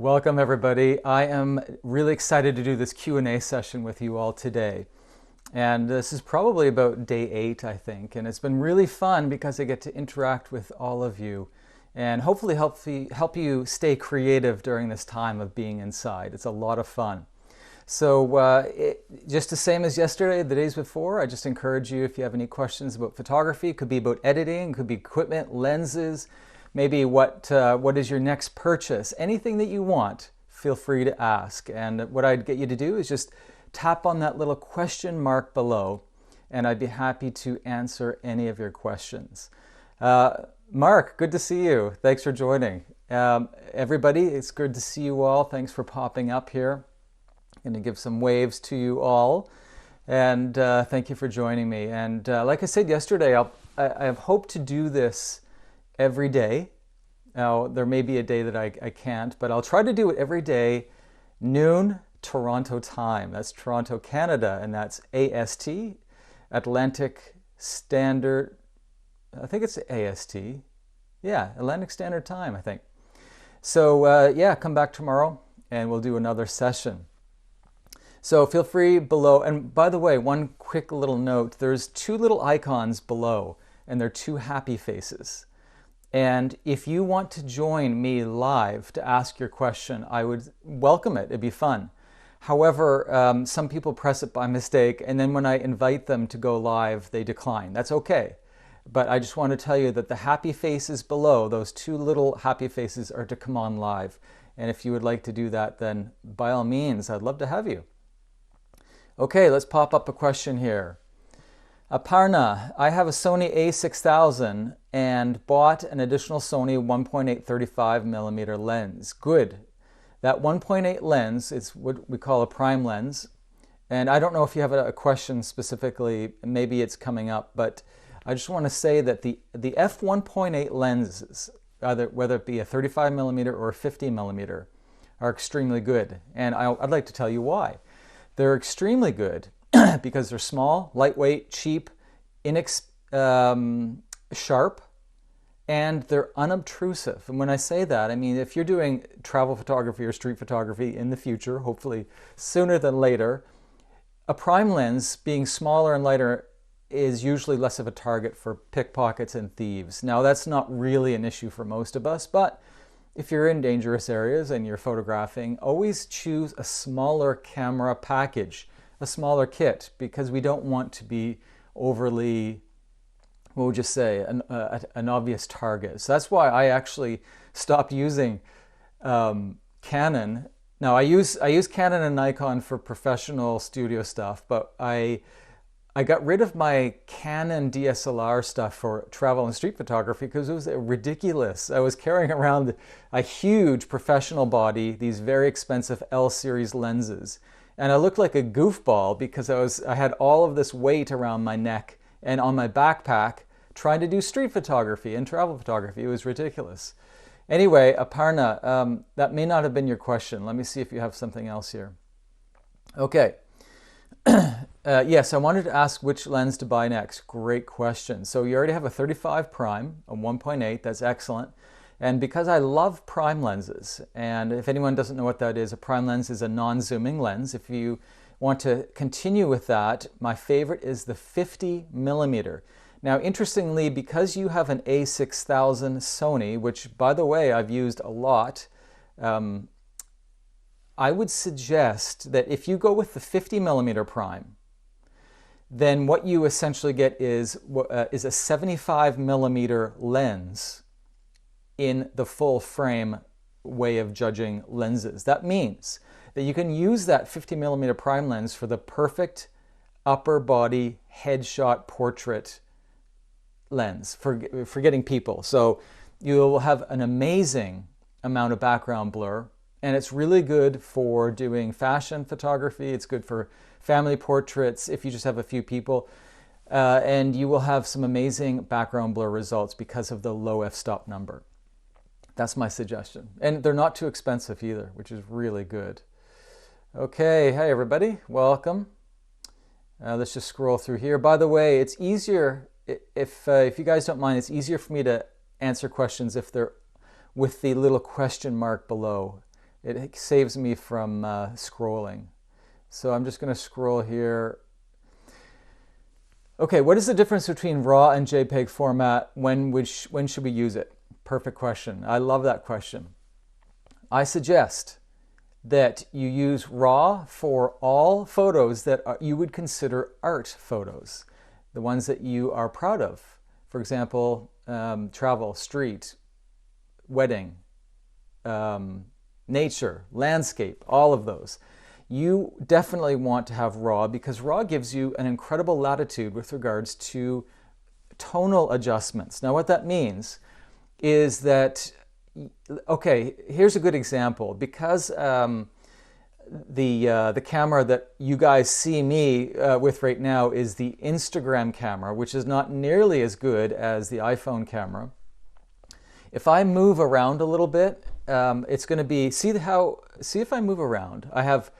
Welcome everybody. I am really excited to do this Q&A session with you all today. And this is probably about day 8, I think. And it's been really fun because I get to interact with all of you and hopefully help you stay creative during this time of being inside. It's a lot of fun. So just the same as yesterday, the days before, I just encourage you, if you have any questions about photography, it could be about editing, it could be equipment, lenses, maybe what is your next purchase, anything that you want, feel free to ask. And what I'd get you to do is just tap on that little question mark below, and I'd be happy to answer any of your questions. Mark, good to see you. Thanks for joining. Everybody, it's good to see you all. Thanks for popping up here. I'm going to give some waves to you all, and thank you for joining me. And like I said yesterday, I have hoped to do this every day. Now, there may be a day that I can't, but I'll try to do it every day, noon Toronto time. That's Toronto, Canada, and that's AST, Atlantic Standard, I think it's AST. Yeah, Atlantic Standard Time, I think. So yeah, come back tomorrow and we'll do another session. So feel free below, and by the way, one quick little note, there's 2 little icons below, and they're 2 happy faces. And if you want to join me live to ask your question, I would welcome it. It'd be fun. However, some people press it by mistake, and then when I invite them to go live, they decline. That's okay. But I just want to tell you that the happy faces below, those 2 little happy faces, are to come on live. And if you would like to do that, then by all means, I'd love to have you. Okay, let's pop up a question here. Aparna, I have a Sony a6000 and bought an additional Sony 1.8 35mm lens. Good. That 1.8 lens is what we call a prime lens. And I don't know if you have a question specifically, maybe it's coming up, but I just want to say that the f1.8 lenses, whether it be a 35mm or a 50mm, are extremely good. And I'd like to tell you why. They're extremely good because they're small, lightweight, cheap, sharp, and they're unobtrusive. And when I say that, I mean if you're doing travel photography or street photography in the future, hopefully sooner than later, a prime lens being smaller and lighter is usually less of a target for pickpockets and thieves. Now that's not really an issue for most of us, but if you're in dangerous areas and you're photographing, always choose a smaller camera package, a smaller kit, because we don't want to be overly, what would you say, an obvious target. So that's why I actually stopped using Canon. Now I use Canon and Nikon for professional studio stuff, but I got rid of my Canon DSLR stuff for travel and street photography because it was ridiculous. I was carrying around a huge professional body, these very expensive L series lenses, and I looked like a goofball because I had all of this weight around my neck and on my backpack trying to do street photography and travel photography. It was ridiculous. Anyway, Aparna, that may not have been your question. Let me see if you have something else here. Okay. Yes, I wanted to ask which lens to buy next. Great question. So you already have a 35 prime, a 1.8, that's excellent. And because I love prime lenses, and if anyone doesn't know what that is, a prime lens is a non-zooming lens. If you want to continue with that, my favorite is the 50mm. Now, interestingly, because you have an a6000 Sony, which, by the way, I've used a lot, I would suggest that if you go with the 50mm prime, then what you essentially get is a 75mm lens in the full frame way of judging lenses. That means that you can use that 50mm prime lens for the perfect upper body headshot portrait lens for getting people. So you will have an amazing amount of background blur, and it's really good for doing fashion photography. It's good for family portraits if you just have a few people. And you will have some amazing background blur results because of the low f-stop number. That's my suggestion. And they're not too expensive either, which is really good. Okay, hey everybody, welcome. Let's just scroll through here. By the way, it's easier, if you guys don't mind, it's easier for me to answer questions if they're with the little question mark below. It saves me from scrolling. So I'm just going to scroll here. Okay, what is the difference between RAW and JPEG format? When should we use it? Perfect question. I love that question. I suggest that you use RAW for all photos that you would consider art photos, the ones that you are proud of. For example, travel, street, wedding, nature, landscape, all of those. You definitely want to have RAW because RAW gives you an incredible latitude with regards to tonal adjustments. Now, what that means is that, okay, here's a good example. Because the camera that you guys see me with right now is the Instagram camera, which is not nearly as good as the iPhone camera. If I move around a little bit, it's going to be, see if I move around, I have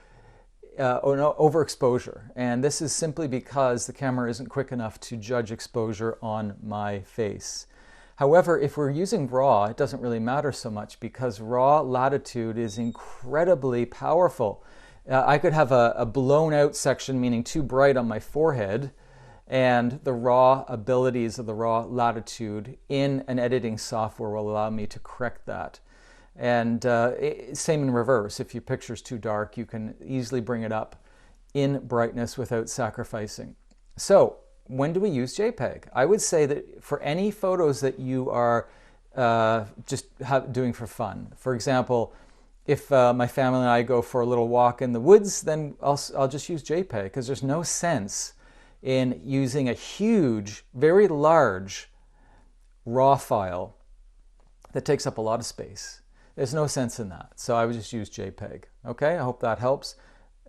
overexposure. And this is simply because the camera isn't quick enough to judge exposure on my face. However, if we're using RAW, it doesn't really matter so much because RAW latitude is incredibly powerful. I could have a blown out section, meaning too bright on my forehead, and the raw abilities of the raw latitude in an editing software will allow me to correct that. And same in reverse. If your picture's too dark, you can easily bring it up in brightness without sacrificing. So when do we use JPEG? I would say that for any photos that you are just doing for fun. For example, if my family and I go for a little walk in the woods, then I'll just use JPEG because there's no sense in using a huge, very large RAW file that takes up a lot of space. There's no sense in that. So I would just use JPEG. Okay, I hope that helps.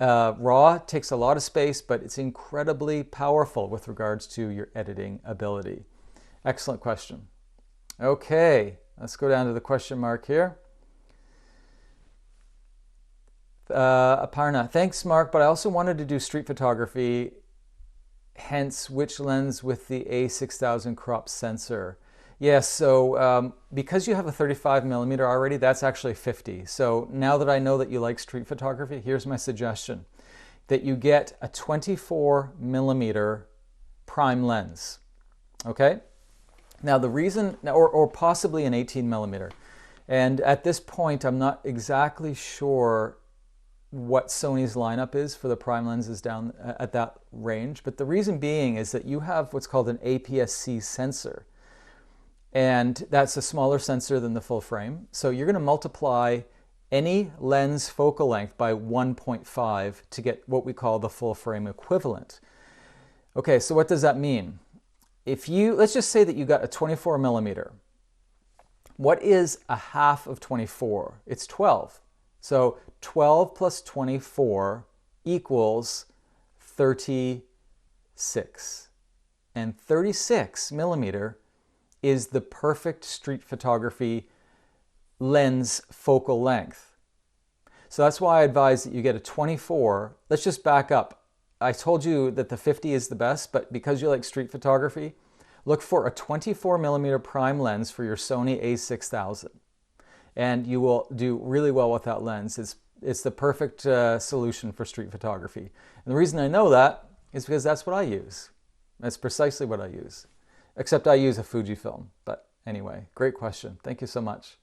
RAW takes a lot of space, but it's incredibly powerful with regards to your editing ability. Excellent question. Okay, let's go down to the question mark here. Aparna, thanks Mark, but I also wanted to do street photography. Hence, which lens with the A6000 crop sensor? Yes, so because you have a 35mm already, that's actually 50. So now that I know that you like street photography, here's my suggestion. That you get a 24mm prime lens, okay? Now the reason, or possibly an 18mm. And at this point, I'm not exactly sure what Sony's lineup is for the prime lenses down at that range. But the reason being is that you have what's called an APS-C sensor. And that's a smaller sensor than the full frame. So you're going to multiply any lens focal length by 1.5 to get what we call the full frame equivalent. Okay, so what does that mean? Let's just say that you got a 24mm. What is a half of 24? It's 12. So 12 plus 24 equals 36. And 36mm is the perfect street photography lens focal length. So that's why I advise that you get a 24. Let's just back up. I told you that the 50 is the best, but because you like street photography, look for a 24mm prime lens for your Sony a6000. And you will do really well with that lens. It's the perfect solution for street photography. And the reason I know that is because that's what I use. That's precisely what I use. Except I use a Fujifilm. But anyway, great question. Thank you so much.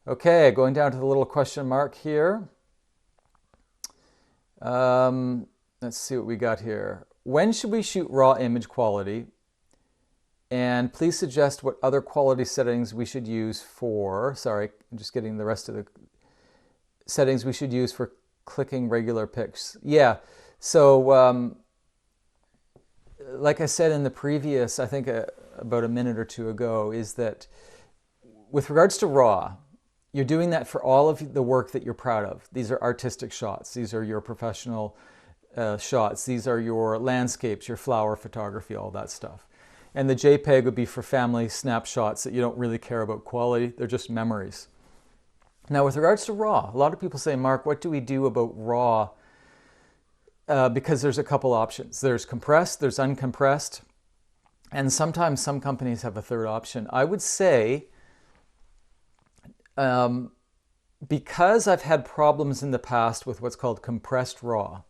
Okay, going down to the little question mark here. Let's see what we got here. When should we shoot raw image quality? And please suggest what other quality settings we should use for, sorry, I'm just getting the rest of the settings we should use for clicking regular pics. Yeah, so like I said in the previous, I think about a minute or two ago, is that with regards to RAW, you're doing that for all of the work that you're proud of. These are artistic shots. These are your professional shots. These are your landscapes, your flower photography, all that stuff. And the JPEG would be for family snapshots that you don't really care about quality. They're just memories. Now, with regards to RAW, a lot of people say, Mark, what do we do about RAW? Because there's a couple options. There's compressed, there's uncompressed, and sometimes some companies have a third option. I would say Because I've had problems in the past with what's called compressed RAW,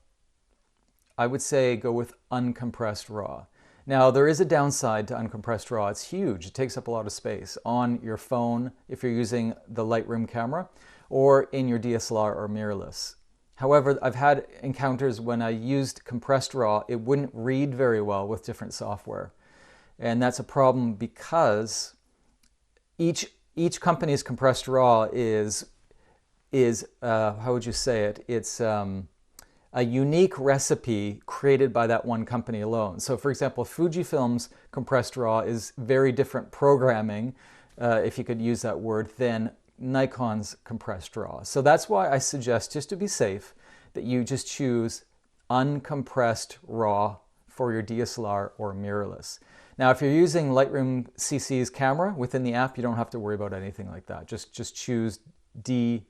I would say go with uncompressed RAW. Now, there is a downside to uncompressed RAW. It's huge. It takes up a lot of space on your phone if you're using the Lightroom camera or in your DSLR or mirrorless. However, I've had encounters when I used compressed RAW, it wouldn't read very well with different software. And that's a problem because each company's compressed RAW is how would you say it? It's a unique recipe created by that one company alone. So for example, Fujifilm's compressed RAW is very different programming, if you could use that word, than Nikon's compressed RAW. So that's why I suggest, just to be safe, that you just choose uncompressed RAW for your DSLR or mirrorless. Now, if you're using Lightroom CC's camera within the app, you don't have to worry about anything like that. Just choose DNG.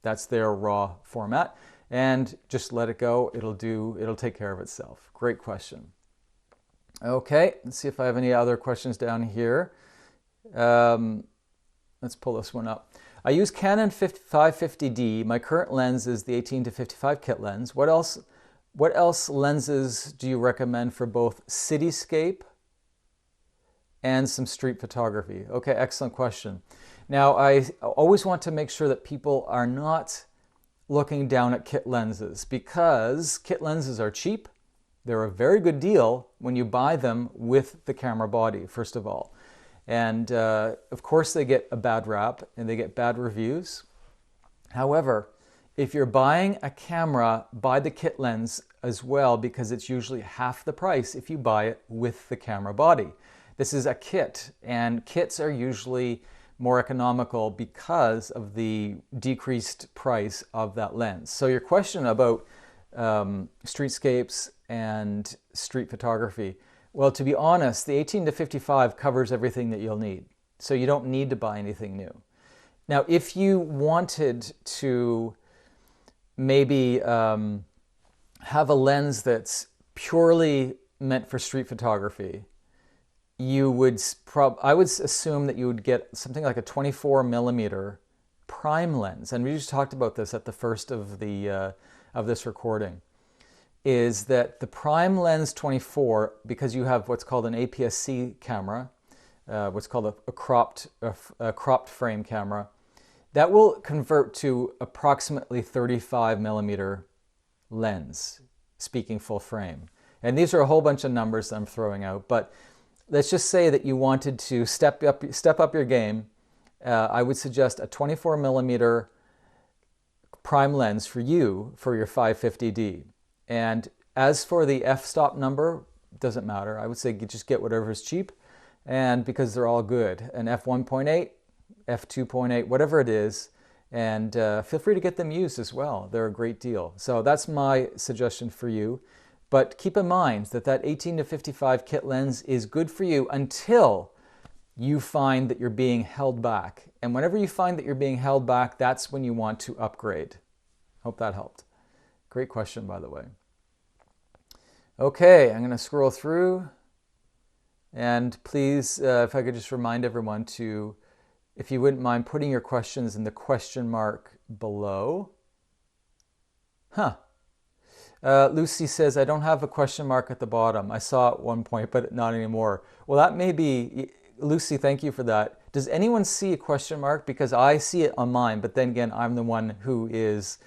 That's their RAW format, and just let it go. It'll take care of itself. Great question. Okay, let's see if I have any other questions down here. Let's pull this one up. I use Canon 550D. My current lens is the 18-55 kit lens. What else lenses do you recommend for both cityscape and some street photography? Okay, excellent question. Now, I always want to make sure that people are not looking down at kit lenses, because kit lenses are cheap. They're a very good deal when you buy them with the camera body, first of all. And of course, they get a bad rap and they get bad reviews. However, if you're buying a camera, buy the kit lens as well, because it's usually half the price if you buy it with the camera body. This is a kit, and kits are usually more economical because of the decreased price of that lens. So your question about streetscapes and street photography, well, to be honest, the 18-55 covers everything that you'll need. So you don't need to buy anything new. Now, if you wanted to maybe have a lens that's purely meant for street photography, I would assume that you would get something like a 24 millimeter prime lens. And we just talked about this at the first of this recording, is that the prime lens 24, because you have what's called an APS-C camera, what's called a cropped frame camera, that will convert to approximately 35 millimeter lens, speaking full frame. And these are a whole bunch of numbers that I'm throwing out, but let's just say that you wanted to step up your game. I would suggest a 24 millimeter prime lens for your 550D. And as for the f-stop number, doesn't matter. I would say just get whatever is cheap, and because they're all good. An f1.8, f2.8, whatever it is, and feel free to get them used as well. They're a great deal. So that's my suggestion for you. But keep in mind that 18-55 kit lens is good for you until you find that you're being held back. And whenever you find that you're being held back, that's when you want to upgrade. Hope that helped. Great question, by the way. Okay, I'm going to scroll through. And please, if I could just remind everyone to, if you wouldn't mind putting your questions in the question mark below. Lucy says, I don't have a question mark at the bottom. I saw it at one point, but not anymore. Well, that may be, Lucy, thank you for that. Does anyone see a question mark? Because I see it on mine, but then again, I'm the one who is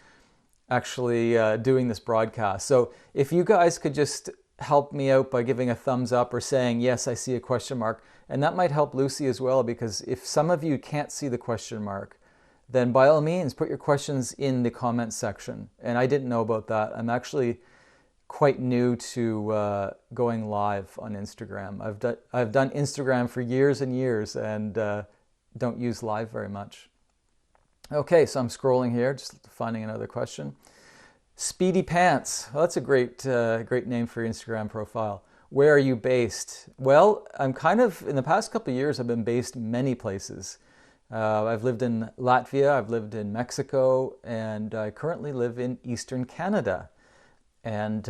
actually doing this broadcast. So if you guys could just help me out by giving a thumbs up or saying, yes, I see a question mark. And that might help Lucy as well, because if some of you can't see the question mark, then by all means, put your questions in the comments section. And I didn't know about that. I'm actually quite new to going live on Instagram. I've done Instagram for years and years, and don't use live very much. Okay, so I'm scrolling here, just finding another question. Speedy Pants. Well, that's a great name for your Instagram profile. Where are you based? Well, I'm in the past couple of years, I've been based many places. I've lived in Latvia, I've lived in Mexico, and I currently live in Eastern Canada. And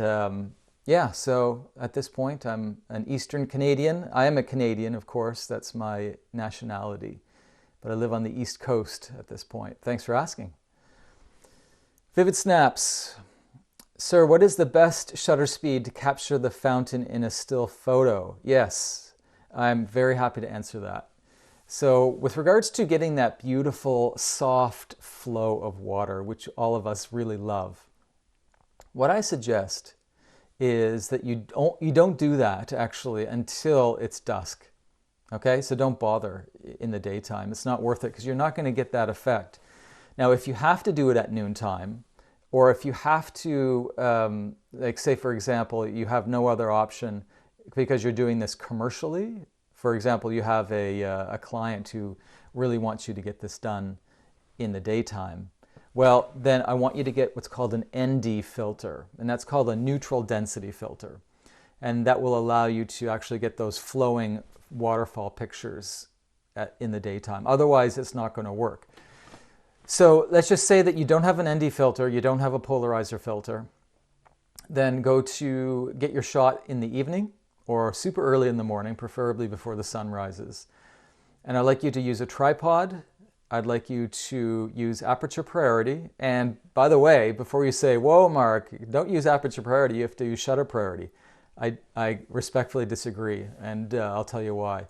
yeah, so at this point, I'm an Eastern Canadian. I am a Canadian, of course, that's my nationality. but I live on the East Coast at this point. Thanks for asking. Vivid Snaps. Sir, what is the best shutter speed to capture the fountain in a still photo? Yes, I'm very happy to answer that. So with regards to getting that beautiful, soft flow of water, which all of us really love, what I suggest is that you don't do that actually until it's dusk. Okay, so don't bother in the daytime. It's not worth it because you're not going to get that effect. Now, if you have to do it at noontime, or if you have to, like say for example, you have no other option because you're doing this commercially. For example, you have a client who really wants you to get this done in the daytime. Well, then I want you to get what's called an ND filter, and that's called a neutral density filter. And that will allow you to actually get those flowing waterfall pictures in the daytime. Otherwise, it's not going to work. So let's just say that you don't have an ND filter, you don't have a polarizer filter. Then go to get your shot in the evening or super early in the morning, preferably before the sun rises. And I'd like you to use a tripod. I'd like you to use aperture priority. And by the way, before you say, whoa, Mark, don't use aperture priority, you have to use shutter priority. I respectfully disagree, and I'll tell you why.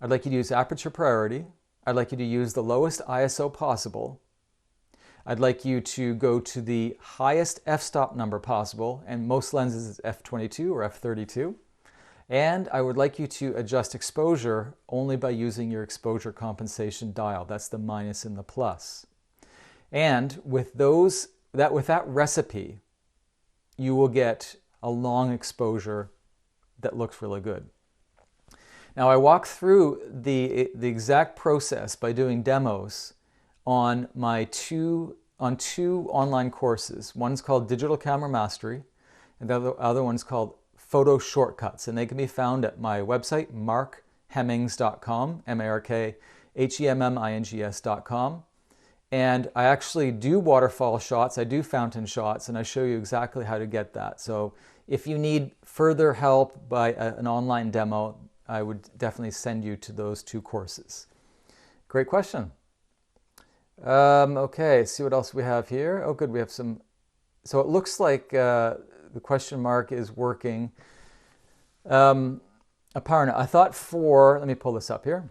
I'd like you to use aperture priority. I'd like you to use the lowest ISO possible. I'd like you to go to the highest f-stop number possible, and most lenses is f22 or f32. And I would like you to adjust exposure only by using your exposure compensation dial. That's the minus and the plus. And with that recipe, you will get a long exposure that looks really good. Now I walk through the exact process by doing demos on two online courses. One's called Digital Camera Mastery, and the other one's called Photo Shortcuts, and they can be found at my website, markhemmings.com, markhemmings.com. And I actually do waterfall shots, I do fountain shots, and I show you exactly how to get that. So if you need further help by an online demo, I would definitely send you to those two courses. Great question. Okay, see what else we have here. Oh, good, we have some. So it looks like the question mark is working. Aparna, I thought let me pull this up here.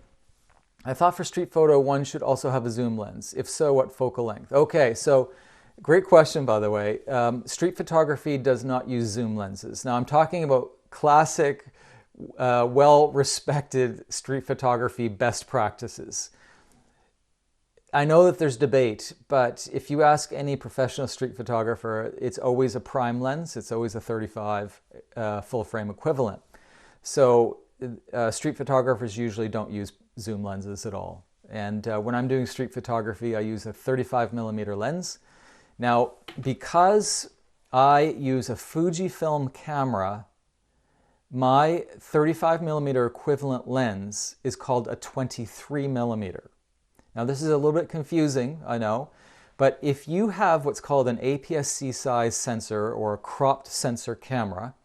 I thought for street photo, one should also have a zoom lens. If so, what focal length? Okay, so great question, by the way. Street photography does not use zoom lenses. Now, I'm talking about classic, well-respected street photography best practices. I know that there's debate, but if you ask any professional street photographer, it's always a prime lens. It's always a 35 full frame equivalent. So street photographers usually don't use zoom lenses at all. And when I'm doing street photography, I use a 35 millimeter lens. Now, because I use a Fujifilm camera, my 35 millimeter equivalent lens is called a 23 millimeter. Now, this is a little bit confusing, I know, but if you have what's called an APS-C size sensor or a cropped sensor camera,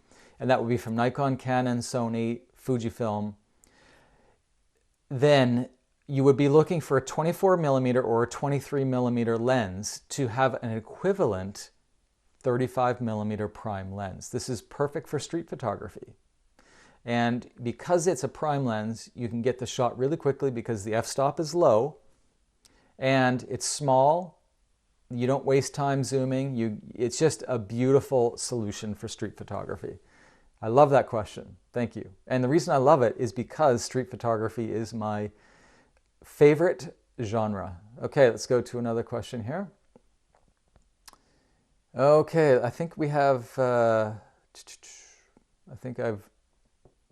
and that would be from Nikon, Canon, Sony, Fujifilm, then you would be looking for a 24 millimeter or a 23 millimeter lens to have an equivalent 35 millimeter prime lens. This is perfect for street photography. And because it's a prime lens, you can get the shot really quickly because the f-stop is low and it's small. You don't waste time zooming. It's just a beautiful solution for street photography. I love that question. Thank you. And the reason I love it is because street photography is my favorite genre. Okay, let's go to another question here. Okay, I think we have, I think I've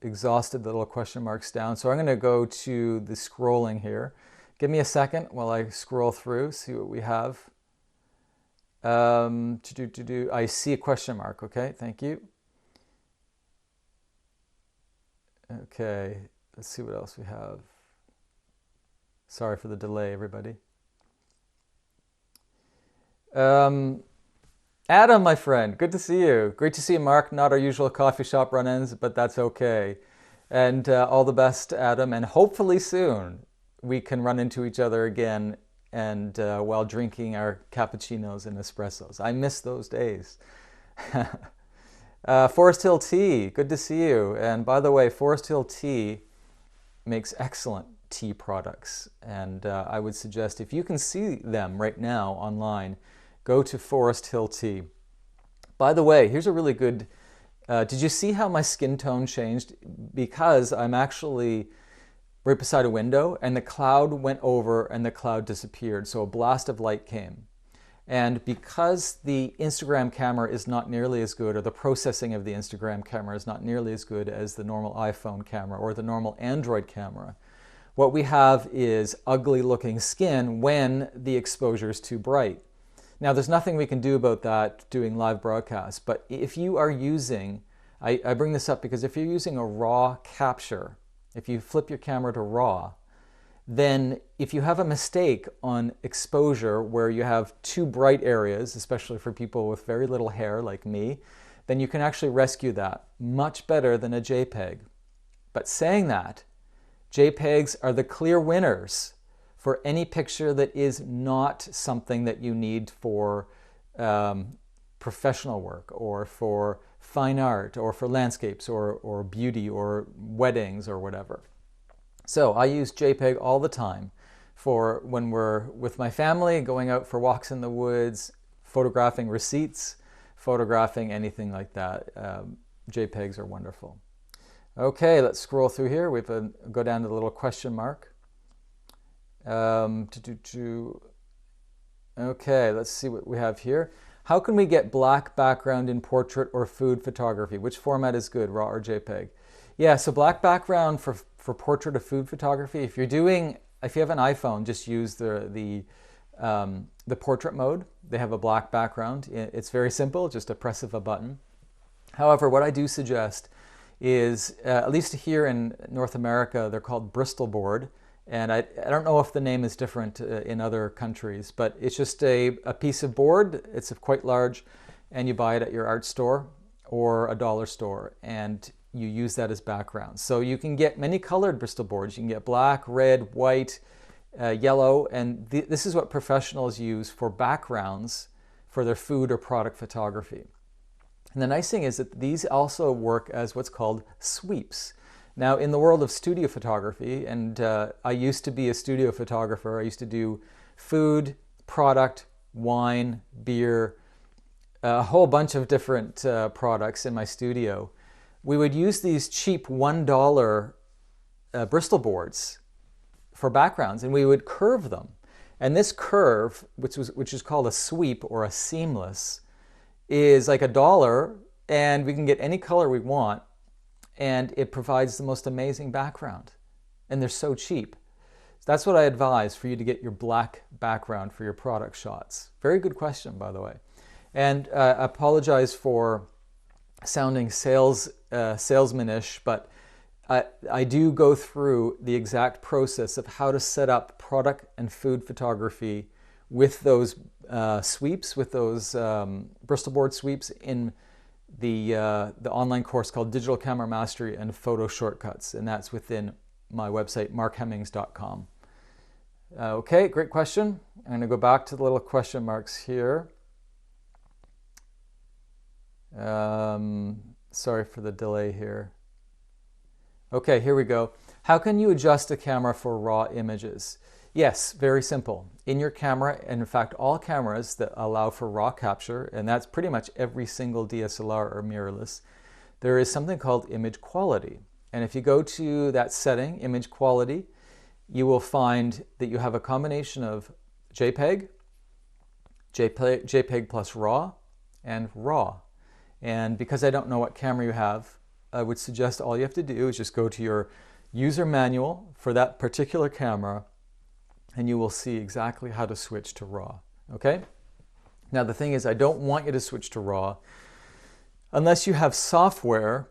exhausted the little question marks down. So I'm going to go to the scrolling here. Give me a second while I scroll through, see what we have. I see a question mark. Okay, thank you. Okay, let's see what else we have. Sorry for the delay, everybody. Adam, my friend, good to see you. Great to see you, Mark. Not our usual coffee shop run-ins, but that's okay. And all the best, Adam, and hopefully soon we can run into each other again and while drinking our cappuccinos and espressos. I miss those days. Forest Hill Tea, good to see you. And by the way, Forest Hill Tea makes excellent tea products. And I would suggest if you can see them right now online, go to Forest Hill Tea. By the way, here's a really good, did you see how my skin tone changed? Because I'm actually right beside a window and the cloud went over and the cloud disappeared. So a blast of light came. And because the Instagram camera is not nearly as good, or the processing of the Instagram camera is not nearly as good as the normal iPhone camera or the normal Android camera, what we have is ugly looking skin when the exposure is too bright. Now, there's nothing we can do about that doing live broadcasts, but if you are using, I bring this up because if you're using a RAW capture, if you flip your camera to RAW, then if you have a mistake on exposure where you have too bright areas, especially for people with very little hair like me, then you can actually rescue that much better than a JPEG. But saying that, JPEGs are the clear winners for any picture that is not something that you need for professional work or for fine art or for landscapes or beauty or weddings or whatever. So I use JPEG all the time for when we're with my family, going out for walks in the woods, photographing receipts, photographing anything like that. JPEGs are wonderful. Okay, let's scroll through here. We go down to the little question mark. Okay, let's see what we have here. How can we get black background in portrait or food photography? Which format is good, RAW or JPEG? Yeah, so black background for portrait or food photography. If you have an iPhone, just use the portrait mode. They have a black background. It's very simple, just a press of a button. However, what I do suggest is, at least here in North America, they're called Bristol board. And I don't know if the name is different in other countries, but it's just a piece of board. It's quite large, and you buy it at your art store or a dollar store, and you use that as background. So you can get many colored Bristol boards. You can get black, red, white, yellow, and this is what professionals use for backgrounds for their food or product photography. And the nice thing is that these also work as what's called sweeps. Now, in the world of studio photography, and I used to be a studio photographer, I used to do food, product, wine, beer, a whole bunch of different products in my studio. We would use these cheap $1 Bristol boards for backgrounds, and we would curve them. And this curve, which is called a sweep or a seamless, is like $1, and we can get any color we want, and it provides the most amazing background. And they're so cheap. So that's what I advise for you to get your black background for your product shots. Very good question, by the way. And I apologize for sounding salesman-ish, but I do go through the exact process of how to set up product and food photography with those sweeps, with those Bristol board sweeps in the online course called Digital Camera Mastery and Photo Shortcuts, and that's within my website, markhemmings.com. Okay, great question. I'm going to go back to the little question marks here. Sorry for the delay here. Okay, here we go. How can you adjust a camera for raw images? Yes, very simple. In your camera, and in fact all cameras that allow for raw capture, and that's pretty much every single DSLR or mirrorless, there is something called image quality. And if you go to that setting, image quality, you will find that you have a combination of JPEG, JPEG plus RAW, and RAW. And because I don't know what camera you have, I would suggest all you have to do is just go to your user manual for that particular camera, and you will see exactly how to switch to RAW, okay? Now the thing is, I don't want you to switch to RAW unless you have software,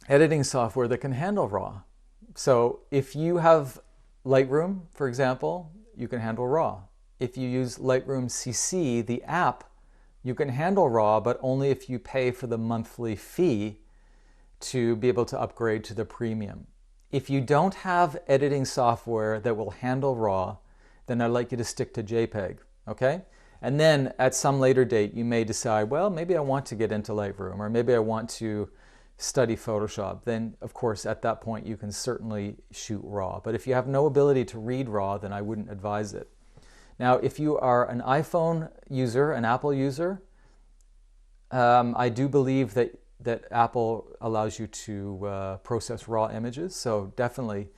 editing software that can handle RAW. So if you have Lightroom, for example, you can handle RAW. If you use Lightroom CC, the app, you can handle RAW, but only if you pay for the monthly fee to be able to upgrade to the premium. if you don't have editing software that will handle RAW, then I'd like you to stick to JPEG, okay? And then at some later date, you may decide, well, maybe I want to get into Lightroom, or maybe I want to study Photoshop. Then, of course, at that point, you can certainly shoot RAW. But if you have no ability to read RAW, then I wouldn't advise it. Now, if you are an iPhone user, an Apple user, I do believe that Apple allows you to process RAW images. So definitely,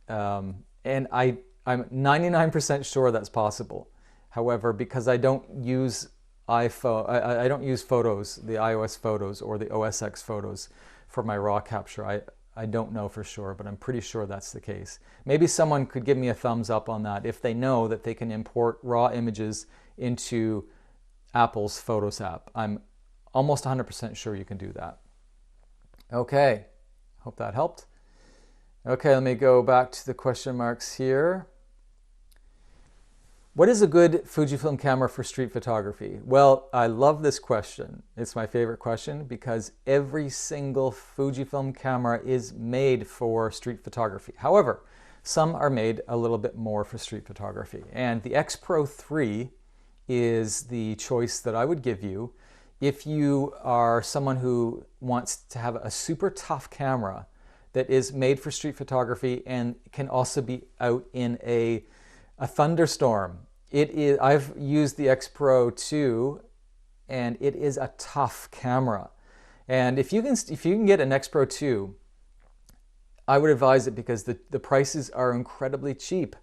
and I'm 99% sure that's possible. However, because I don't use iPhone, I don't use photos, the iOS photos or the OS X photos for my RAW capture. I don't know for sure, but I'm pretty sure that's the case. Maybe someone could give me a thumbs up on that if they know that they can import RAW images into Apple's Photos app. I'm almost 100% sure you can do that. Okay, hope that helped. Okay, let me go back to the question marks here. What is a good Fujifilm camera for street photography? Well, I love this question. It's my favorite question because every single Fujifilm camera is made for street photography. However, some are made a little bit more for street photography. And the X Pro 3 is the choice that I would give you if you are someone who wants to have a super tough camera that is made for street photography and can also be out in a thunderstorm. I've used the X Pro 2 and it is a tough camera. And if you can get an X Pro 2, I would advise it because the prices are incredibly cheap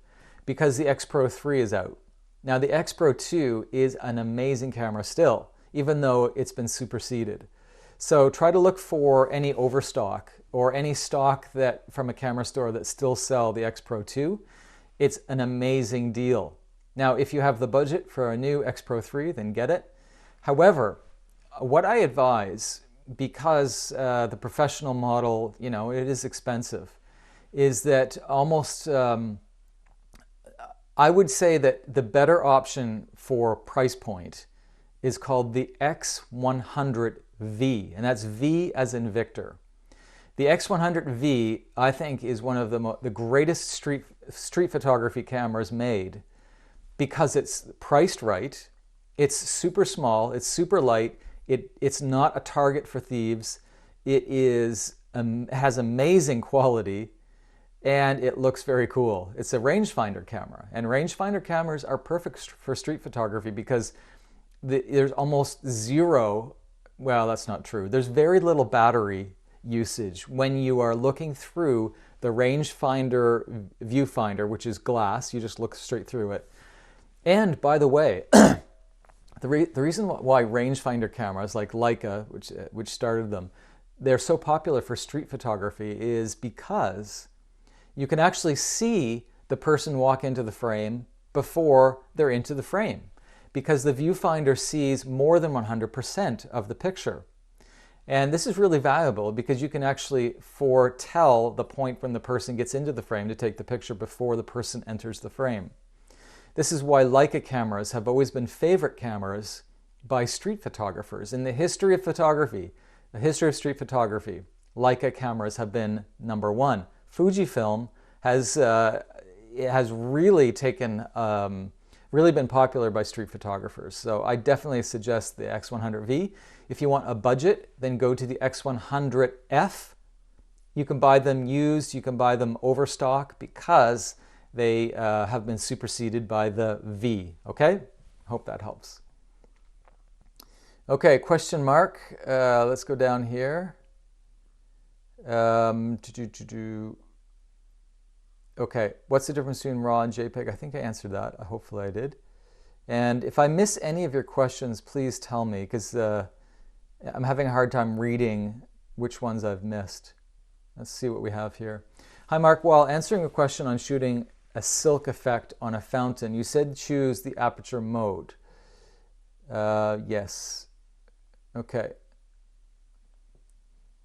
because the X Pro 3 is out. Now the X Pro 2 is an amazing camera still, even though it's been superseded. So try to look for any overstock or any stock that from a camera store that still sell the X Pro 2. It's an amazing deal. Now, if you have the budget for a new X Pro 3, then get it. However, what I advise, because the professional model, it is expensive, is that almost, I would say that the better option for price point is called the X100V, and that's V as in Victor. The X100V, I think, is one of the greatest street photography cameras made because it's priced right, it's super small, it's super light, it's not a target for thieves, it has amazing quality, and it looks very cool. It's a rangefinder camera, and rangefinder cameras are perfect for street photography because there's almost zero, well, that's not true. There's very little battery usage when you are looking through the rangefinder viewfinder, which is glass. You just look straight through it. And by the way, the reason why rangefinder cameras like Leica, which started them, they're so popular for street photography is because you can actually see the person walk into the frame before they're into the frame, because the viewfinder sees more than 100% of the picture. And this is really valuable because you can actually foretell the point when the person gets into the frame to take the picture before the person enters the frame. This is why Leica cameras have always been favorite cameras by street photographers. In the history of photography, the history of street photography, Leica cameras have been number one. Fujifilm has really been popular by street photographers. So I definitely suggest the X100V. If you want a budget, then go to the X100F. You can buy them used, you can buy them overstock because they have been superseded by the V, okay? Hope that helps. Okay, question mark. Let's go down here. Okay, what's the difference between RAW and JPEG? I think I answered that. Hopefully I did. And if I miss any of your questions, please tell me, because I'm having a hard time reading which ones I've missed. Let's see what we have here. Hi, Mark. While answering a question on shooting a silk effect on a fountain, you said choose the aperture mode. Yes. Okay.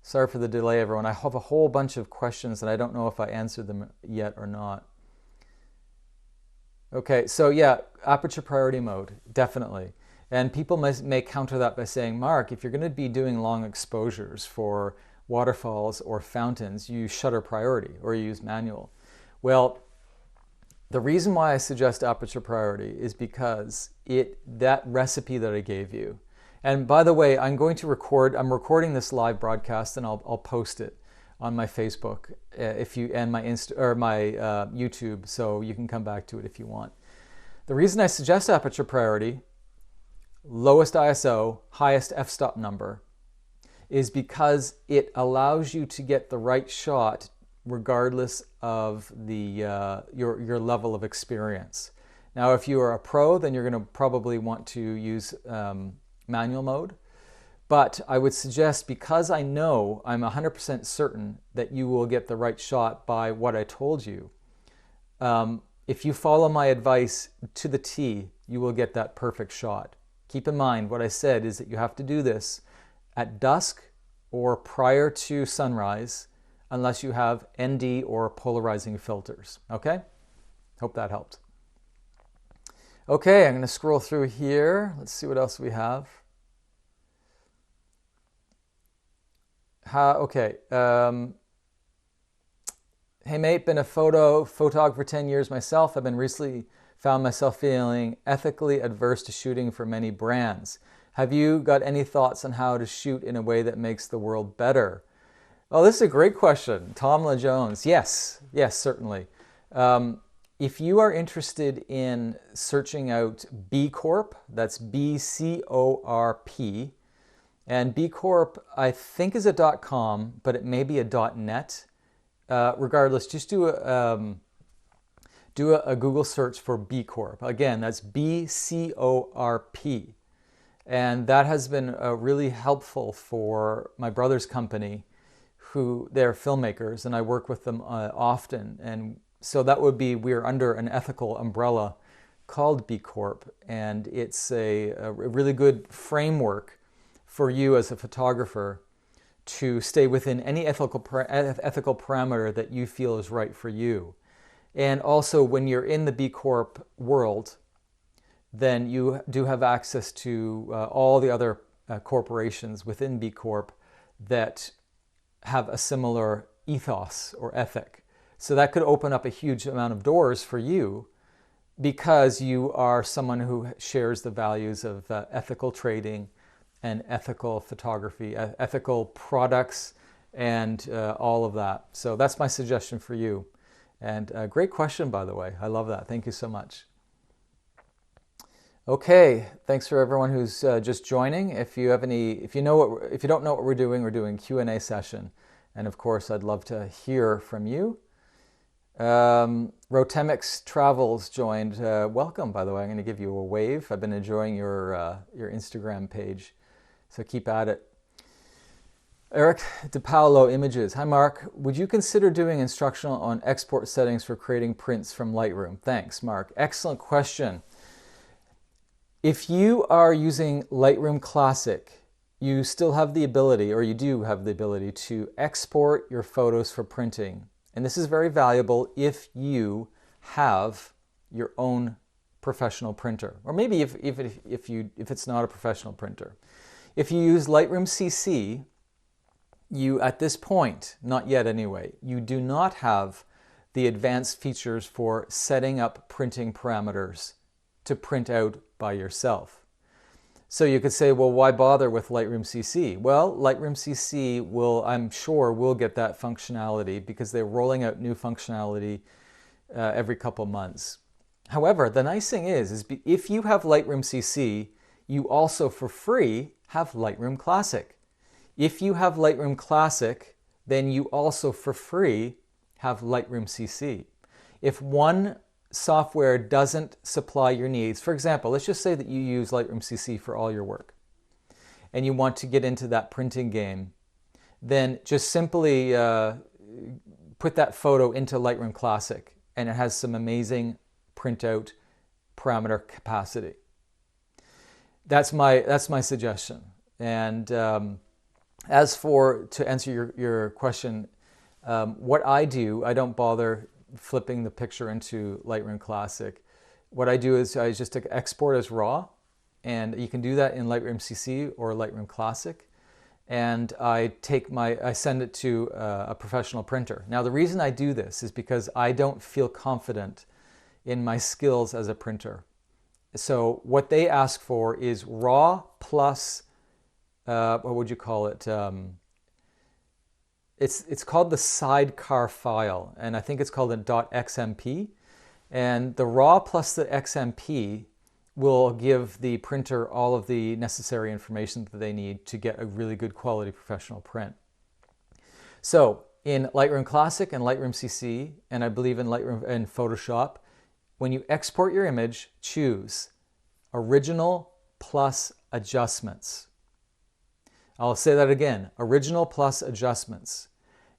Sorry for the delay, everyone. I have a whole bunch of questions and I don't know if I answered them yet or not. Okay, so yeah, aperture priority mode, definitely. And people may counter that by saying, Mark, if you're going to be doing long exposures for waterfalls or fountains, you use shutter priority or you use manual. Well, the reason why I suggest aperture priority is because that recipe that I gave you, and by the way, I'm recording this live broadcast and I'll post it on my Facebook and my YouTube, so you can come back to it if you want. The reason I suggest aperture priority, lowest ISO, highest f-stop number, is because it allows you to get the right shot regardless of your level of experience. Now, if you are a pro, then you're going to probably want to use manual mode. But I would suggest, because I'm 100% certain that you will get the right shot by what I told you, if you follow my advice to the T, you will get that perfect shot. Keep in mind, what I said is that you have to do this at dusk or prior to sunrise, unless you have ND or polarizing filters. Okay? Hope that helped. Okay, I'm going to scroll through here. Let's see what else we have. Hey mate, been a photographer for 10 years myself. I've been recently found myself feeling ethically adverse to shooting for many brands. Have you got any thoughts on how to shoot in a way that makes the world better? Oh, this is a great question. Tomla Jones. Yes, certainly. If you are interested in searching out B Corp, that's BCORP, and B Corp I think is a .com, but it may be a .net. Regardless, just do a Google search for B Corp. Again, that's BCORP. And that has been really helpful for my brother's company, who they're filmmakers, and I work with them often. And so that would be, we're under an ethical umbrella called B Corp, and it's a really good framework for you as a photographer to stay within any ethical parameter that you feel is right for you. And also, when you're in the B Corp world, then you do have access to all the other corporations within B Corp that have a similar ethos or ethic. So that could open up a huge amount of doors for you, because you are someone who shares the values of ethical trading and ethical photography, ethical products, and all of that. So that's my suggestion for you. And great question, by the way. I love that. Thank you so much. Okay, thanks for everyone who's just joining. If you don't know what we're doing Q&A session, and of course I'd love to hear from you. Rotemix Travels joined. Welcome, by the way. I'm going to give you a wave. I've been enjoying your Instagram page, so keep at it. Eric DePaolo Images. Hi, Mark. Would you consider doing instructional on export settings for creating prints from Lightroom? Thanks, Mark. Excellent question. If you are using Lightroom Classic, you still have the ability, or you do have the ability, to export your photos for printing. And this is very valuable if you have your own professional printer, or maybe if it's not a professional printer. If you use Lightroom CC, you, at this point, not yet anyway, you do not have the advanced features for setting up printing parameters to print out by yourself. So you could say, well, why bother with Lightroom CC? Well, Lightroom CC I'm sure will get that functionality, because they're rolling out new functionality every couple months. However, the nice thing is if you have Lightroom CC, you also, for free, have Lightroom Classic. If you have Lightroom Classic, then you also, for free, have Lightroom CC. If one software doesn't supply your needs, for example, let's just say that you use Lightroom CC for all your work, and you want to get into that printing game, then just simply put that photo into Lightroom Classic, and it has some amazing printout parameter capacity. That's my suggestion. And to answer your question, what I do, I don't bother flipping the picture into Lightroom Classic. What I do is I just export as RAW, and you can do that in Lightroom CC or Lightroom Classic. and I send it to a professional printer. Now, the reason I do this is because I don't feel confident in my skills as a printer. So what they ask for is raw plus, what would you call it? It's called the sidecar file, and I think it's called a .xmp. And the raw plus the XMP will give the printer all of the necessary information that they need to get a really good quality professional print. So in Lightroom Classic and Lightroom CC, and I believe in Lightroom and Photoshop, when you export your image, choose Original plus Adjustments. I'll say that again, Original plus Adjustments.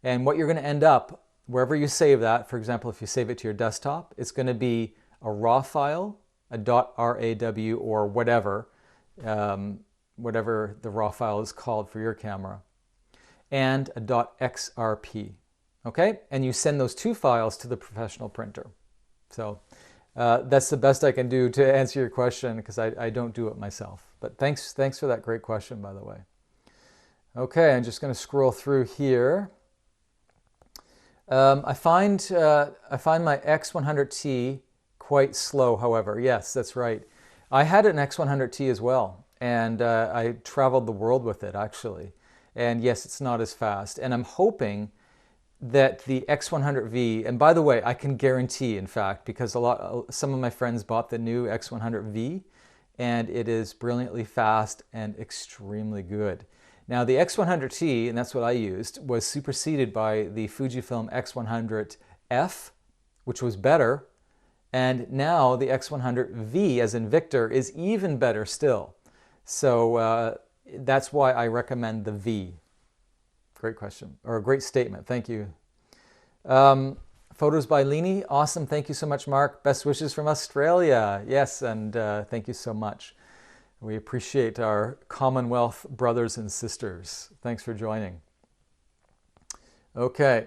And what you're going to end up, wherever you save that, for example, if you save it to your desktop, it's going to be a RAW file, a .raw or whatever, whatever the RAW file is called for your camera, and a .xrp. Okay? And you send those two files to the professional printer. So that's the best I can do to answer your question, because I don't do it myself. But thanks for that great question, by the way. Okay, I'm just going to scroll through here. I find my X100T quite slow, however. Yes, that's right. I had an X100T as well, and I traveled the world with it, actually. And yes, it's not as fast. And I'm hoping that the X100V, and by the way, I can guarantee, in fact, because some of my friends bought the new X100V, and it is brilliantly fast and extremely good. Now, the X100T, and that's what I used, was superseded by the Fujifilm X100F, which was better. And now the X100V, as in Victor, is even better still. So that's why I recommend the V. Great question, or a great statement. Thank you. Photos by Lini. Awesome. Thank you so much, Mark. Best wishes from Australia. Yes, and thank you so much. We appreciate our Commonwealth brothers and sisters. Thanks for joining. Okay.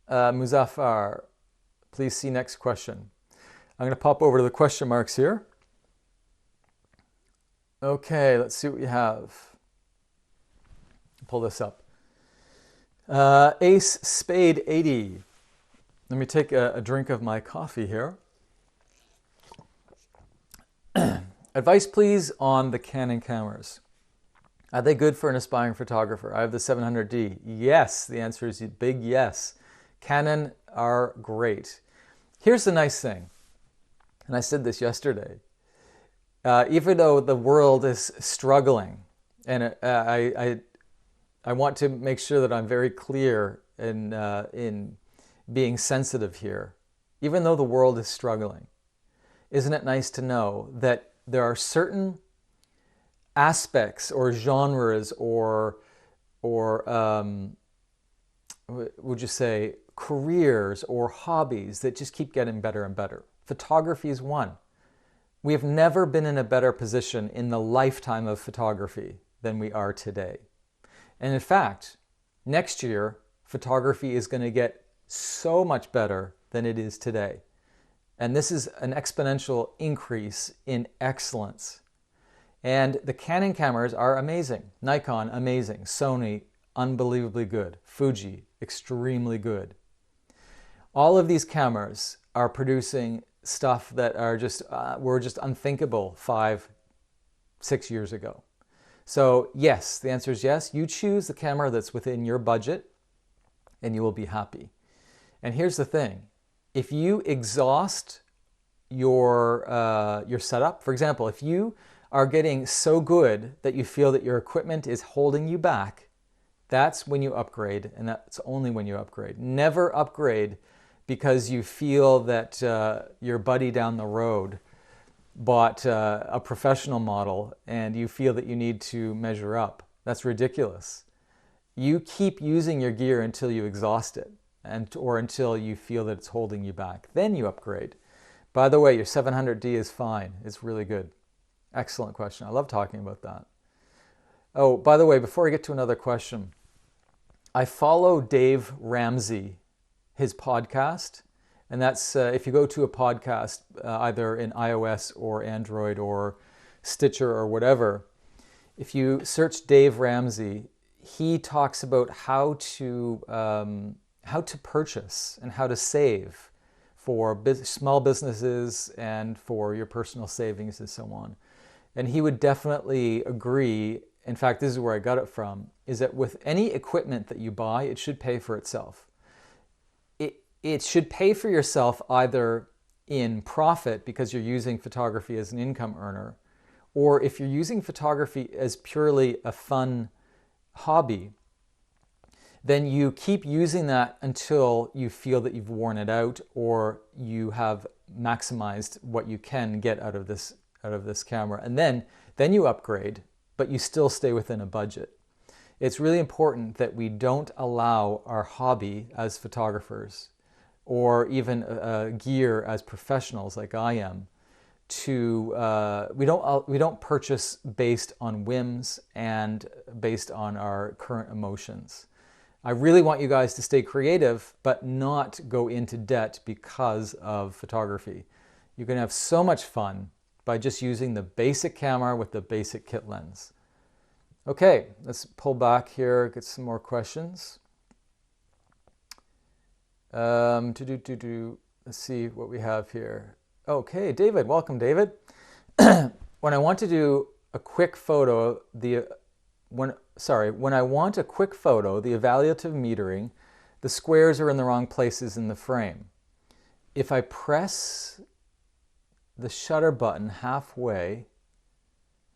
Muzaffar, please see next question. I'm going to pop over to the question marks here. Okay, let's see what we have. Pull this up. Ace Spade 80. Let me take a drink of my coffee here. Advice, please, on the Canon cameras. Are they good for an aspiring photographer? I have the 700D. Yes, the answer is a big yes. Canon are great. Here's the nice thing, and I said this yesterday. Even though the world is struggling, and I want to make sure that I'm very clear in being sensitive here. Even though the world is struggling, isn't it nice to know that there are certain aspects or genres or would you say careers or hobbies that just keep getting better and better? Photography is one. We have never been in a better position in the lifetime of photography than we are today. And in fact, next year, photography is going to get so much better than it is today. And this is an exponential increase in excellence. And the Canon cameras are amazing. Nikon, amazing. Sony, unbelievably good. Fuji, extremely good. All of these cameras are producing stuff that are were just unthinkable 5, 6 years ago. So yes, the answer is yes. You choose the camera that's within your budget and you will be happy. And here's the thing. If you exhaust your setup, for example, if you are getting so good that you feel that your equipment is holding you back, that's when you upgrade, and that's only when you upgrade. Never upgrade because you feel that your buddy down the road bought a professional model and you feel that you need to measure up. That's ridiculous. You keep using your gear until you exhaust it, or until you feel that it's holding you back. Then you upgrade. By the way, your 700D is fine. It's really good. Excellent question. I love talking about that. Oh, by the way, before I get to another question, I follow Dave Ramsey, his podcast, and that's if you go to a podcast, either in iOS or Android or Stitcher or whatever, if you search Dave Ramsey, he talks about how to purchase and how to save for small businesses and for your personal savings and so on. And he would definitely agree. In fact, this is where I got it from, is that with any equipment that you buy, it should pay for itself. It should pay for yourself either in profit because you're using photography as an income earner, or if you're using photography as purely a fun hobby, then you keep using that until you feel that you've worn it out or you have maximized what you can get out of this camera. And then you upgrade, but you still stay within a budget. It's really important that we don't allow our hobby as photographers or even gear as professionals like I am to we don't purchase based on whims and based on our current emotions. I really want you guys to stay creative, but not go into debt because of photography. You can have so much fun by just using the basic camera with the basic kit lens. Okay, let's pull back here, get some more questions. Let's see what we have here. Okay, David, welcome, David. When I want to do a quick photo, when I want a quick photo, the evaluative metering, the squares are in the wrong places in the frame. If I press the shutter button halfway,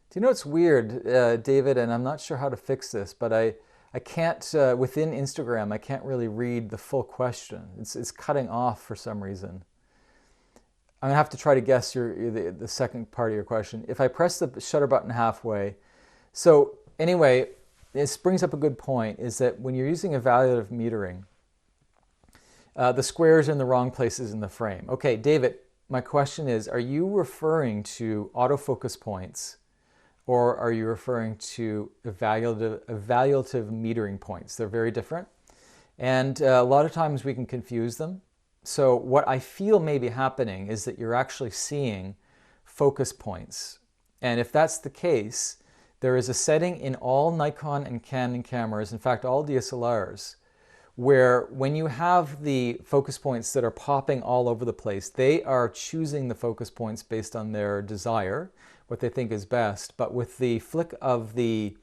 do you know it's weird, David, and I'm not sure how to fix this, but I can't, within Instagram, I can't really read the full question. It's cutting off for some reason. I'm gonna have to try to guess the second part of your question. If I press the shutter button halfway, so anyway, this brings up a good point, is that when you're using evaluative metering, the squares are in the wrong places in the frame. Okay, David, my question is, are you referring to autofocus points or are you referring to evaluative metering points? They're very different. And a lot of times we can confuse them. So what I feel may be happening is that you're actually seeing focus points. And if that's the case, there is a setting in all Nikon and Canon cameras, in fact all DSLRs, where when you have the focus points that are popping all over the place, they are choosing the focus points based on their desire, what they think is best. But with the flick of the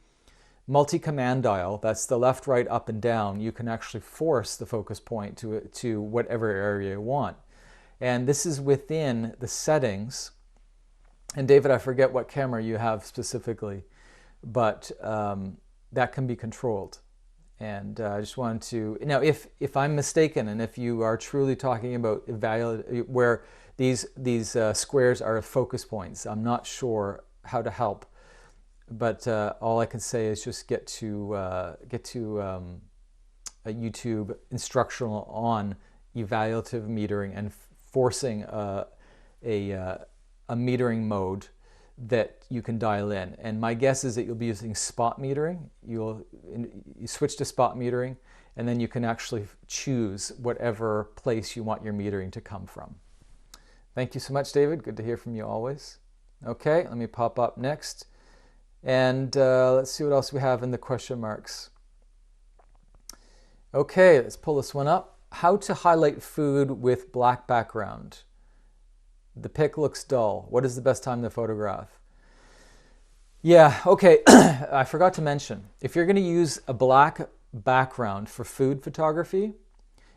multi-command dial, that's the left, right, up, and down, you can actually force the focus point to whatever area you want. And this is within the settings. And David, I forget what camera you have specifically, but that can be controlled. And I just wanted to, now if I'm mistaken and if you are truly talking about where these squares are focus points, I'm not sure how to help. But all I can say is just get to a YouTube instructional on evaluative metering and forcing a metering mode that you can dial in. And my guess is that you'll be using spot metering. You switch to spot metering, and then you can actually choose whatever place you want your metering to come from. Thank you so much, David. Good to hear from you always. Okay, let me pop up next. And let's see what else we have in the question marks. Okay, let's pull this one up. How to highlight food with black background. The pic looks dull. What is the best time to photograph? Yeah, okay, I forgot to mention, if you're going to use a black background for food photography,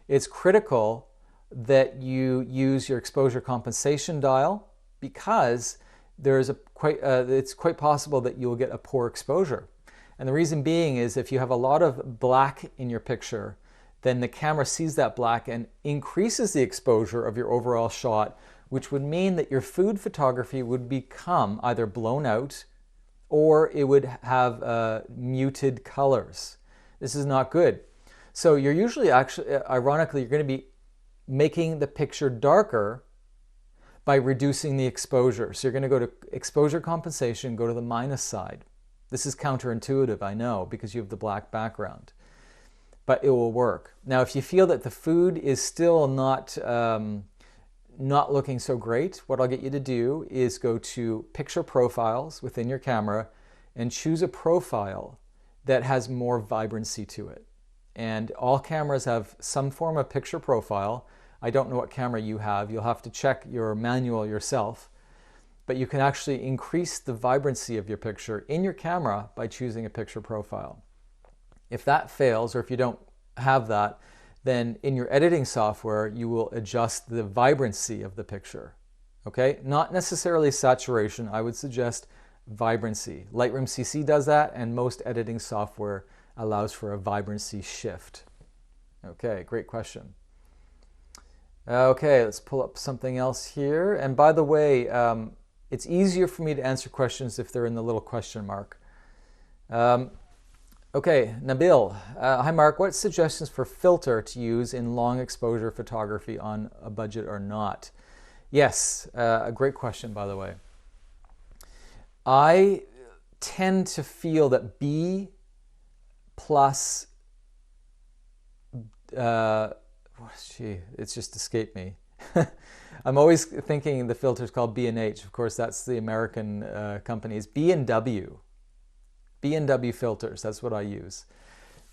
it's critical that you use your exposure compensation dial, because it's quite possible that you'll get a poor exposure. And the reason being is if you have a lot of black in your picture, then the camera sees that black and increases the exposure of your overall shot, which would mean that your food photography would become either blown out or it would have muted colors. This is not good. So you're usually ironically, you're going to be making the picture darker by reducing the exposure. So you're going to go to exposure compensation, go to the minus side. This is counterintuitive, I know, because you have the black background, but it will work. Now, if you feel that the food is still not looking so great, what I'll get you to do is go to picture profiles within your camera and choose a profile that has more vibrancy to it. And all cameras have some form of picture profile. I don't know what camera you have. You'll have to check your manual yourself. But you can actually increase the vibrancy of your picture in your camera by choosing a picture profile. If that fails, or if you don't have that, then in your editing software, you will adjust the vibrancy of the picture. Okay? Not necessarily saturation. I would suggest vibrancy. Lightroom CC does that, and most editing software allows for a vibrancy shift. Okay, great question. Okay, let's pull up something else here. And by the way, it's easier for me to answer questions if they're in the little question mark. Okay, Nabil. Hi, Mark. What suggestions for filter to use in long exposure photography on a budget or not? Yes, a great question, by the way. I tend to feel that B plus, it's just escaped me. I'm always thinking the filter is called B&H. Of course, that's the American companies. B&W filters, that's what I use.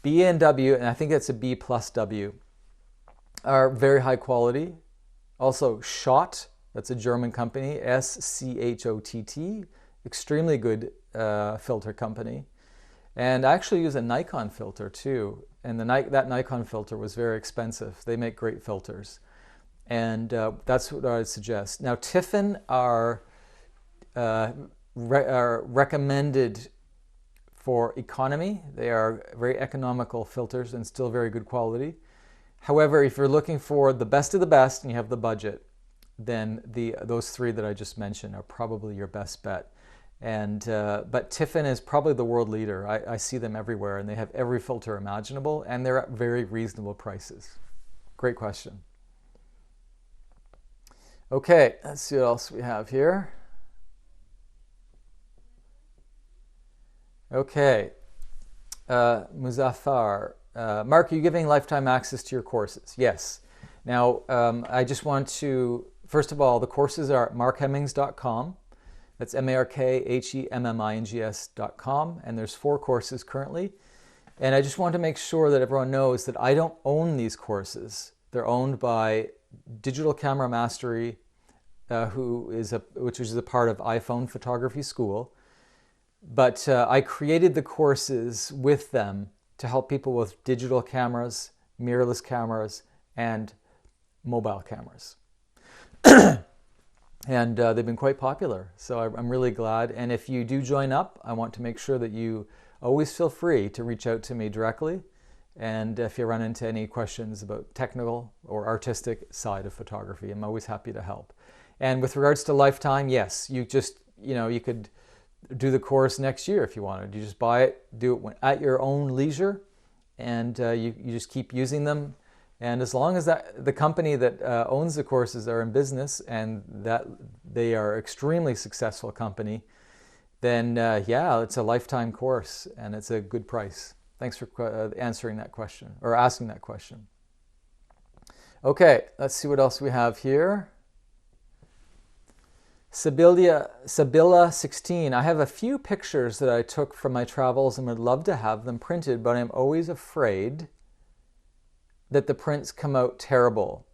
B&W, and I think that's a B plus W, are very high quality. Also, Schott, that's a German company, SCHOTT, extremely good filter company. And I actually use a Nikon filter too. And that Nikon filter was very expensive. They make great filters. And that's what I would suggest. Now, Tiffin are recommended for economy. They are very economical filters and still very good quality. However, if you're looking for the best of the best and you have the budget, then those three that I just mentioned are probably your best bet. And but Tiffin is probably the world leader. I see them everywhere, and they have every filter imaginable, and they're at very reasonable prices. Great question. Okay, let's see what else we have here. Okay, Muzaffar. Mark, are you giving lifetime access to your courses? Yes. Now, I just want to, first of all, the courses are at markhemmings.com. That's markhemmings.com, and there's 4 courses currently. And I just want to make sure that everyone knows that I don't own these courses. They're owned by Digital Camera Mastery, which is a part of iPhone Photography School. But I created the courses with them to help people with digital cameras, mirrorless cameras, and mobile cameras. And they've been quite popular, so I'm really glad. And if you do join up, I want to make sure that you always feel free to reach out to me directly. And if you run into any questions about technical or artistic side of photography, I'm always happy to help. And with regards to lifetime, yes, you could do the course next year if you wanted. You just buy it, do it at your own leisure, and you just keep using them. And as long as the company that owns the courses are in business and that they are extremely successful company, then yeah, it's a lifetime course and it's a good price. Thanks for answering that question or asking that question. Okay, let's see what else we have here. Sibylla 16. I have a few pictures that I took from my travels and would love to have them printed, but I'm always afraid that the prints come out terrible.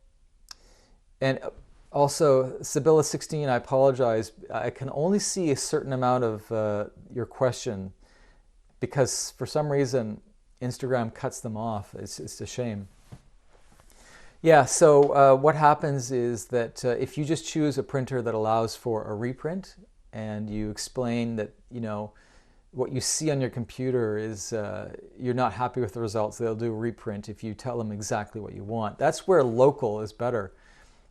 And also, Sibylla 16, I apologize. I can only see a certain amount of your question because for some reason Instagram cuts them off. It's a shame. Yeah, so what happens is that if you just choose a printer that allows for a reprint and you explain that, what you see on your computer is you're not happy with the results, they'll do a reprint if you tell them exactly what you want. That's where local is better.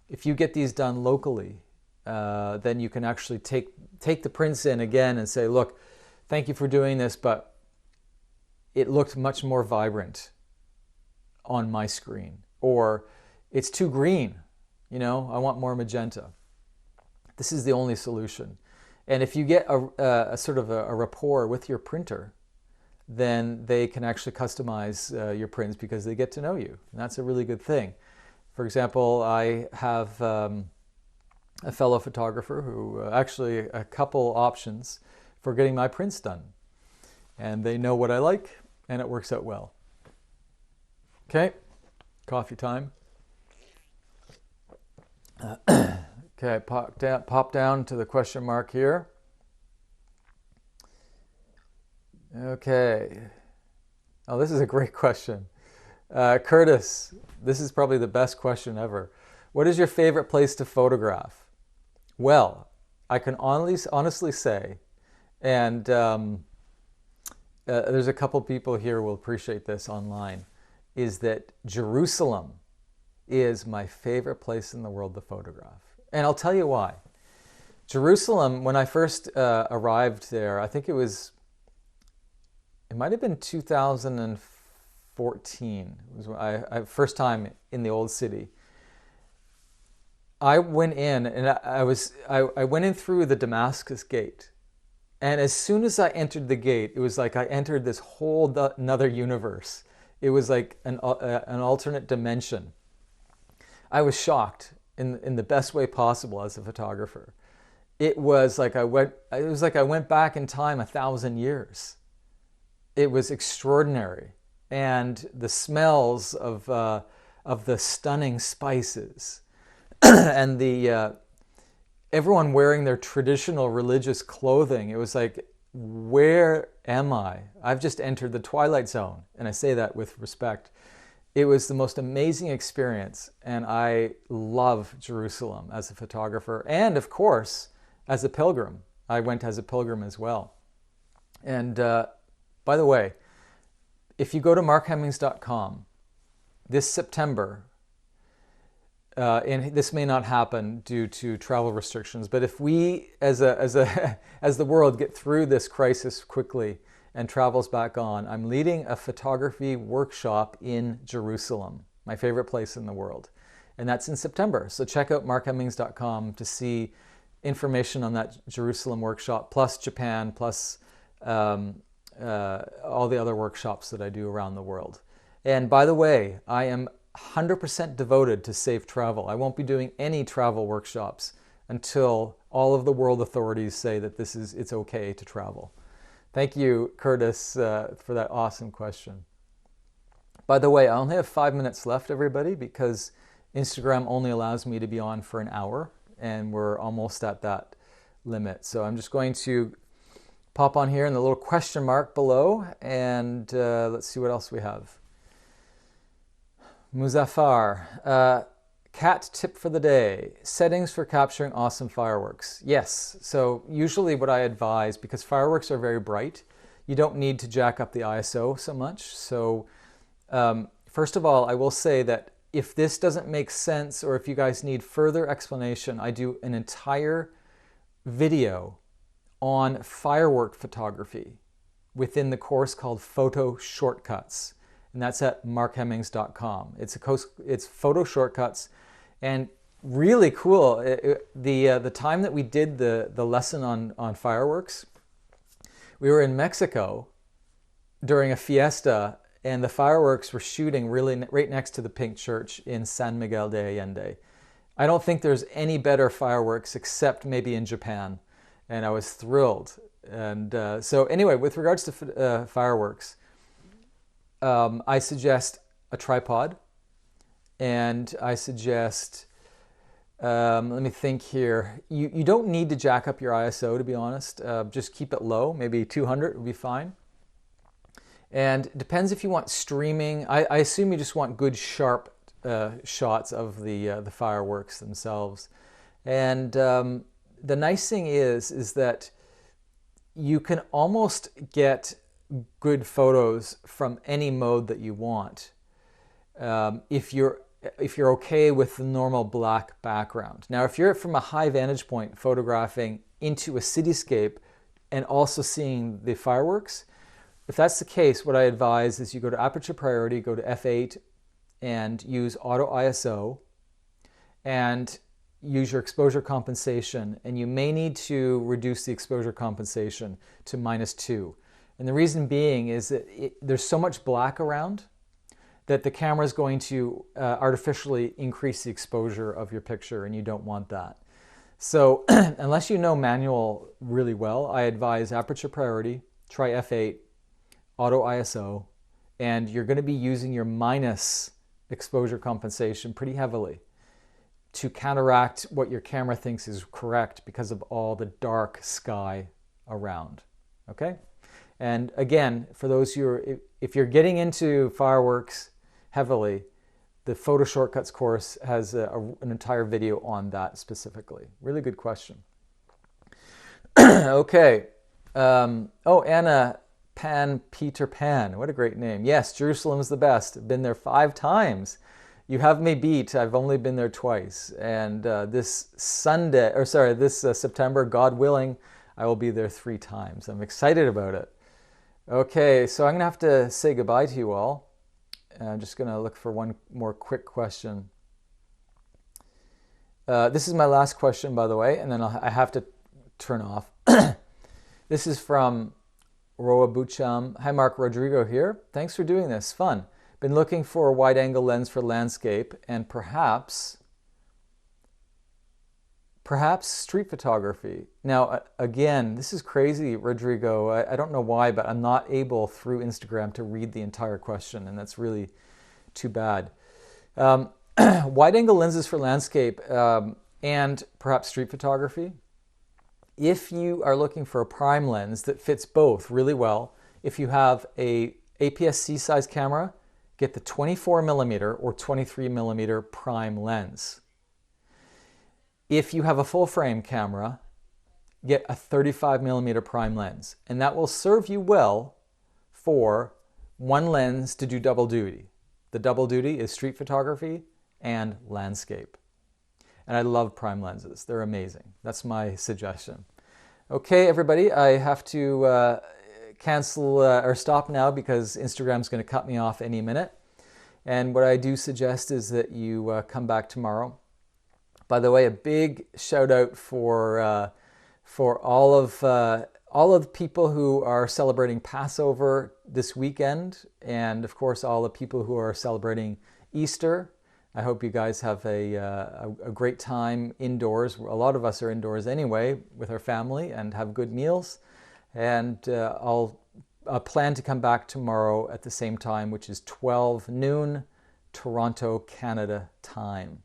If you get these done locally, then you can actually take the prints in again and say, look, thank you for doing this, but it looked much more vibrant on my screen. Or it's too green, I want more magenta. This is the only solution. And if you get a sort of a rapport with your printer, then they can actually customize your prints because they get to know you. And that's a really good thing. For example, I have a fellow photographer who actually a couple options for getting my prints done. and they know what I like, and it works out well. Okay, coffee time. Okay, pop down to the question mark here. Okay. Oh, this is a great question. Curtis, this is probably the best question ever. What is your favorite place to photograph? Well, I can honestly say, and there's a couple people here who will appreciate this online, is that Jerusalem is my favorite place in the world to photograph. And I'll tell you why. Jerusalem, when I first arrived there, I think it might have been 2014. It was I first time in the old city. I went in and I went in through the Damascus gate. And as soon as I entered the gate, it was like I entered this whole another universe. It was like an alternate dimension. I was shocked in the best way possible as a photographer. It was like I went back in time 1,000 years. It was extraordinary, and the smells of the stunning spices, and the everyone wearing their traditional religious clothing. It was like, where am I? I've just entered the Twilight Zone, and I say that with respect. It was the most amazing experience, and I love Jerusalem as a photographer, and of course, as a pilgrim. I went as a pilgrim as well. And by the way, if you go to markhemmings.com this September, and this may not happen due to travel restrictions, but if we, as the world, get through this crisis quickly and travels back on, I'm leading a photography workshop in Jerusalem, my favorite place in the world, and that's in September. So check out markhemmings.com to see information on that Jerusalem workshop, plus Japan, plus all the other workshops that I do around the world. And by the way, I am 100% devoted to safe travel. I won't be doing any travel workshops until all of the world authorities say that it's okay to travel. Thank you, Curtis, for that awesome question. By the way, I only have 5 minutes left, everybody, because Instagram only allows me to be on for an hour, and we're almost at that limit. So I'm just going to pop on here in the little question mark below, and let's see what else we have. Muzaffar, cat tip for the day, settings for capturing awesome fireworks. Yes, so usually what I advise, because fireworks are very bright, you don't need to jack up the ISO so much. So first of all, I will say that if this doesn't make sense, or if you guys need further explanation, I do an entire video on firework photography within the course called Photo Shortcuts. And that's at markhemmings.com. It's photo shortcuts, and really cool. The time that we did the lesson on fireworks, we were in Mexico during a fiesta, and the fireworks were shooting really right next to the Pink Church in San Miguel de Allende. I don't think there's any better fireworks except maybe in Japan, and I was thrilled. And so anyway, with regards to fireworks, I suggest a tripod, and I suggest, let me think here, you don't need to jack up your ISO, to be honest. Just keep it low, maybe 200 would be fine. And it depends if you want streaming. I assume you just want good sharp shots of the fireworks themselves. And the nice thing is that you can almost get good photos from any mode that you want, if you're okay with the normal black background. Now, if you're from a high vantage point photographing into a cityscape and also seeing the fireworks, if that's the case, what I advise is you go to aperture priority, go to f8, and use auto ISO, and use your exposure compensation, and you may need to reduce the exposure compensation to -2. And the reason being is that there's so much black around that the camera is going to artificially increase the exposure of your picture, and you don't want that. So unless you know manual really well, I advise aperture priority, try f8, auto ISO, and you're going to be using your minus exposure compensation pretty heavily to counteract what your camera thinks is correct because of all the dark sky around. Okay? And again, for those who are, if you're getting into fireworks heavily, the Photo Shortcuts course has an entire video on that specifically. Really good question. Okay. Oh, Anna Pan Peter Pan. What a great name. Yes, Jerusalem's the best. Been there 5 times. You have me beat. I've only been there twice. And this September, God willing, I will be there 3 times. I'm excited about it. Okay, so I'm going to have to say goodbye to you all. I'm just going to look for one more quick question. This is my last question, by the way, and then I have to turn off. This is from Roa Bucham. Hi, Mark Rodrigo here. Thanks for doing this. Fun. Been looking for a wide-angle lens for landscape and perhaps street photography. Now, again, this is crazy, Rodrigo. I don't know why, but I'm not able through Instagram to read the entire question, and that's really too bad. Wide-angle lenses for landscape and perhaps street photography. If you are looking for a prime lens that fits both really well, if you have a APS-C size camera, get the 24mm or 23mm prime lens. If you have a full frame camera, get a 35mm prime lens, and that will serve you well for one lens to do double duty. The double duty is street photography and landscape. And I love prime lenses. They're amazing. That's my suggestion. Okay, everybody, I have to cancel or stop now because Instagram's going to cut me off any minute. And what I do suggest is that you come back tomorrow. By the way, a big shout out for all of the people who are celebrating Passover this weekend, and of course all the people who are celebrating Easter. I hope you guys have a great time indoors. A lot of us are indoors anyway with our family and have good meals. And I'll plan to come back tomorrow at the same time, which is 12 noon Toronto, Canada time.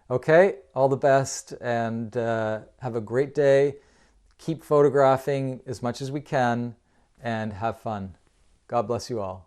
Okay, all the best and have a great day. Keep photographing as much as we can and have fun. God bless you all.